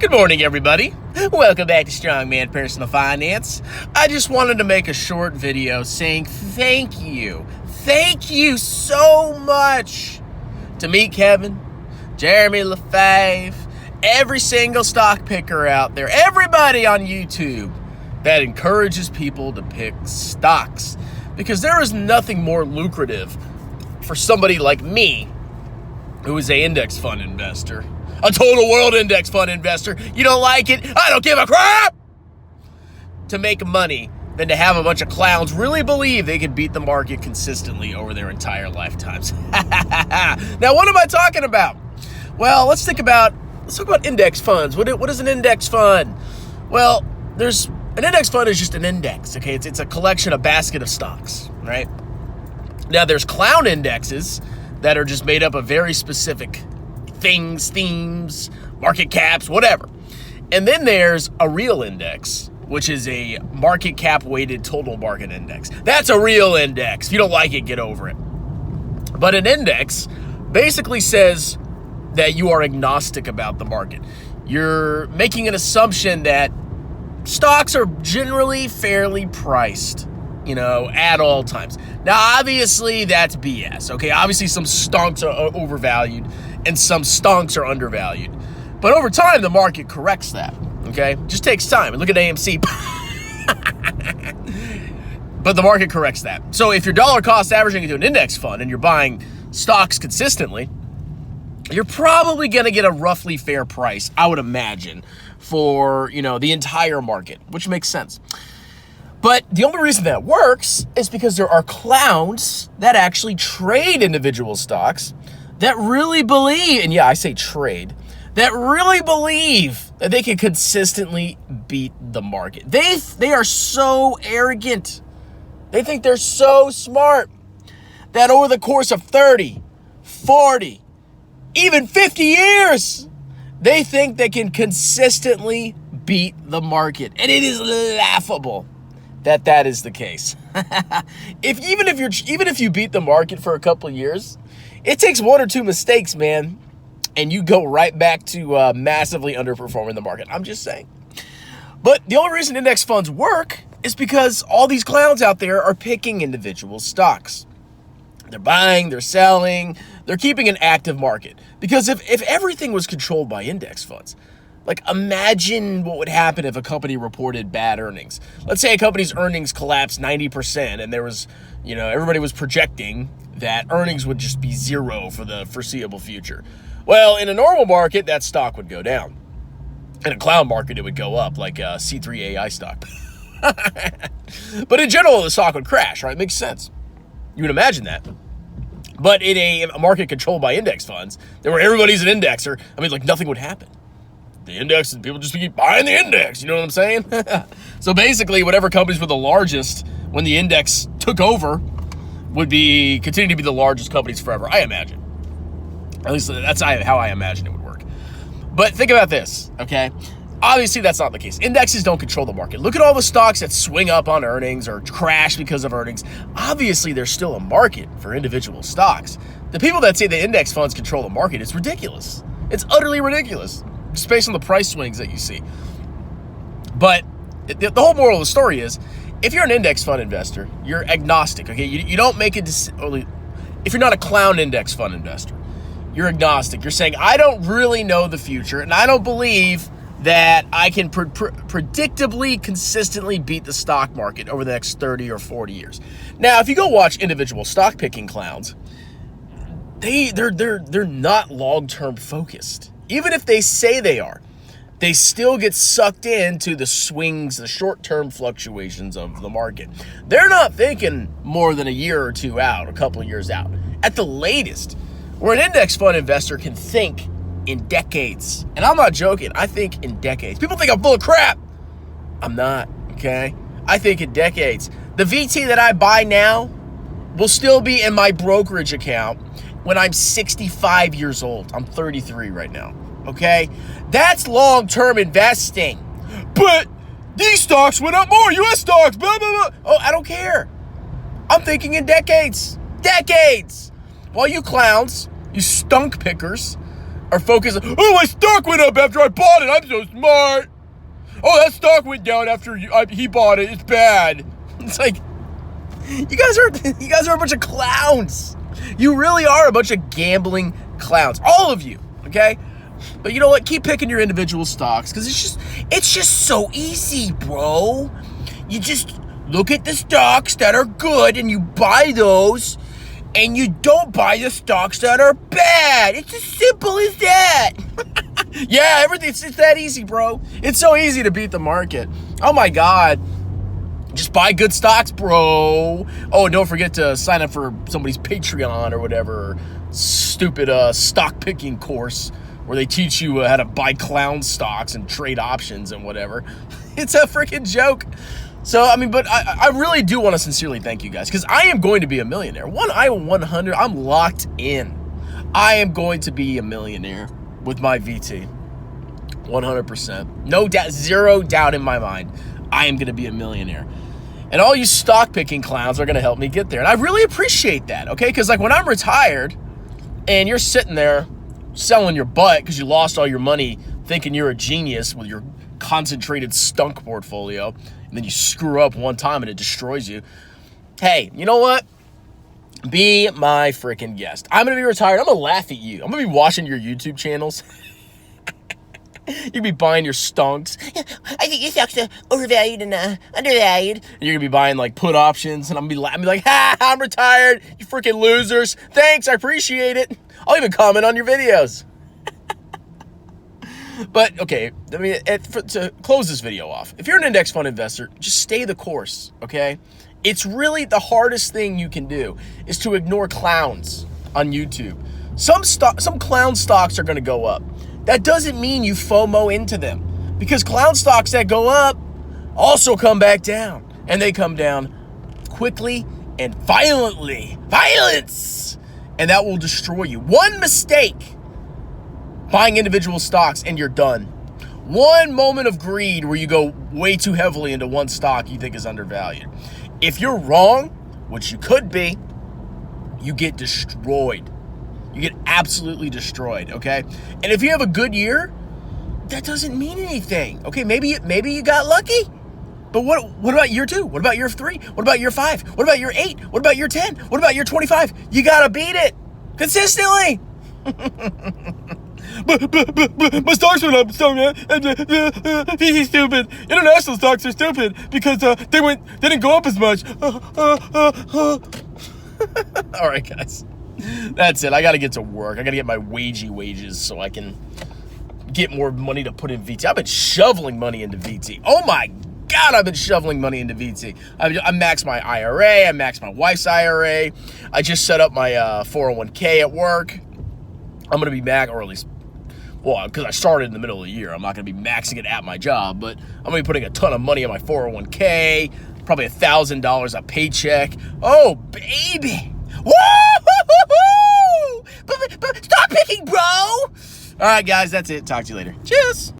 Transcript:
Good morning, everybody. Welcome back to Strongman Personal Finance. I just wanted to make a short video saying thank you. Thank you so much to me, Kevin, Jeremy LaFave, every single stock picker out there, everybody on YouTube that encourages people to pick stocks. Because there is nothing more lucrative for somebody like me, who is an index fund investor, a total world index fund investor. You don't like it? I don't give a crap! To make money than to have a bunch of clowns really believe they can beat the market consistently over their entire lifetimes. Now, what am I talking about? Well, let's talk about index funds. What is an index fund? Well, an index fund is just an index, okay? It's a collection, a basket of stocks, right? Now, there's clown indexes that are just made up of very specific things, themes, market caps, whatever. And then there's a real index, which is a market cap weighted total market index. That's a real index. If you don't like it, get over it. But an index basically says that you are agnostic about the market. You're making an assumption that stocks are generally fairly priced, at all times. Now, obviously, that's BS, okay? Obviously, some stonks are overvalued and some stonks are undervalued. But over time, the market corrects that, okay? Just takes time. Look at AMC. But the market corrects that. So if you're dollar cost averaging into an index fund and you're buying stocks consistently, you're probably going to get a roughly fair price, I would imagine, for, the entire market, which makes sense. But the only reason that works is because there are clowns that actually trade individual stocks that really believe, and yeah, I say trade, that really believe that they can consistently beat the market. They are so arrogant. They think they're so smart that over the course of 30, 40, even 50 years, they think they can consistently beat the market. And it is laughable that is the case. Even if you beat the market for a couple of years, it takes one or two mistakes, man, and you go right back to massively underperforming the market. I'm just saying. But the only reason index funds work is because all these clowns out there are picking individual stocks. They're buying, they're selling, they're keeping an active market. Because if everything was controlled by index funds, like, imagine what would happen if a company reported bad earnings. Let's say a company's earnings collapsed 90% and there was, everybody was projecting that earnings would just be zero for the foreseeable future. Well, in a normal market, that stock would go down. In a clown market, it would go up, like a C3 AI stock. But in general, the stock would crash, right? It makes sense. You would imagine that. But in a market controlled by index funds, where everybody's an indexer, nothing would happen. The index, and people just keep buying the index, you know what I'm saying? So basically, whatever companies were the largest when the index took over would continue to be the largest companies forever, I imagine. At least that's how I imagine it would work. But think about this, okay? Obviously, that's not the case. Indexes don't control the market. Look at all the stocks that swing up on earnings or crash because of earnings. Obviously, there's still a market for individual stocks. The people that say the index funds control the market, it's ridiculous. It's utterly ridiculous, just based on the price swings that you see. But the whole moral of the story is, if you're an index fund investor, you're agnostic, okay? You don't make a decision. If you're not a clown index fund investor, you're agnostic. You're saying, I don't really know the future, and I don't believe that I can predictably, consistently beat the stock market over the next 30 or 40 years. Now, if you go watch individual stock picking clowns, they're not long-term focused. Even if they say they are, they still get sucked into the swings, the short-term fluctuations of the market. They're not thinking more than a year or two out, a couple of years out, at the latest. Where an index fund investor can think in decades. And I'm not joking. I think in decades. People think I'm full of crap. I'm not, okay? I think in decades. The VT that I buy now will still be in my brokerage account when I'm 65 years old. I'm 33 right now, okay? That's long-term investing. But these stocks went up more. U.S. stocks, blah, blah, blah. Oh, I don't care. I'm thinking in decades. Decades. While you clowns, you stunk pickers, are focused on, oh, my stock went up after I bought it. I'm so smart. Oh, that stock went down after he bought it. It's bad. It's like, you guys are a bunch of clowns. You really are a bunch of gambling clowns. All of you, okay? But you know what? Keep picking your individual stocks because it's just so easy, bro. You just look at the stocks that are good and you buy those, and you don't buy the stocks that are bad. It's as simple as that. Yeah, it's that easy, bro. It's so easy to beat the market. Oh my God. Just buy good stocks, bro. Oh, and don't forget to sign up for somebody's Patreon or whatever stupid stock picking course where they teach you how to buy clown stocks and trade options and whatever. It's a freaking joke. So, I mean, but I really do want to sincerely thank you guys because I am going to be a millionaire. I'm locked in. I am going to be a millionaire with my VT. 100%. No doubt, zero doubt in my mind. I am going to be a millionaire. And all you stock picking clowns are going to help me get there. And I really appreciate that, okay? Because like when I'm retired and you're sitting there selling your butt because you lost all your money thinking you're a genius with your concentrated stunk portfolio, and then you screw up one time and it destroys you. Hey, you know what? Be my freaking guest. I'm going to be retired. I'm going to laugh at you. I'm going to be watching your YouTube channels. You'd be buying your stonks. I think your stocks are overvalued and undervalued. And you're going to be buying like put options. And I'm going to be like, ha, I'm retired. You freaking losers. Thanks. I appreciate it. I'll even comment on your videos. But, okay, I mean, to close this video off, if you're an index fund investor, just stay the course, okay? It's really the hardest thing you can do is to ignore clowns on YouTube. Some clown stocks are going to go up. That doesn't mean you FOMO into them because clown stocks that go up also come back down, and they come down quickly and violently. Violence! And that will destroy you. One mistake buying individual stocks and you're done. One moment of greed where you go way too heavily into one stock you think is undervalued. If you're wrong, which you could be, you get destroyed. You get absolutely destroyed, okay? And if you have a good year, that doesn't mean anything, okay? Maybe you got lucky, but what about year 2? What about year 3? What about year 5? What about year 8? What about year 10? What about year 25? You gotta beat it consistently. But my stocks went up, so he's stupid. International stocks are stupid because they didn't go up as much. All right, guys. That's it. I got to get to work. I got to get my wages so I can get more money to put in VT. I've been shoveling money into VT. Oh my God, I've been shoveling money into VT. I maxed my IRA. I maxed my wife's IRA. I just set up my 401k at work. I'm going to be or at least, well, because I started in the middle of the year. I'm not going to be maxing it at my job, but I'm going to be putting a ton of money in my 401k, probably $1,000 a paycheck. Oh, baby. Woo! Stop picking, bro! All right, guys, that's it. Talk to you later. Cheers!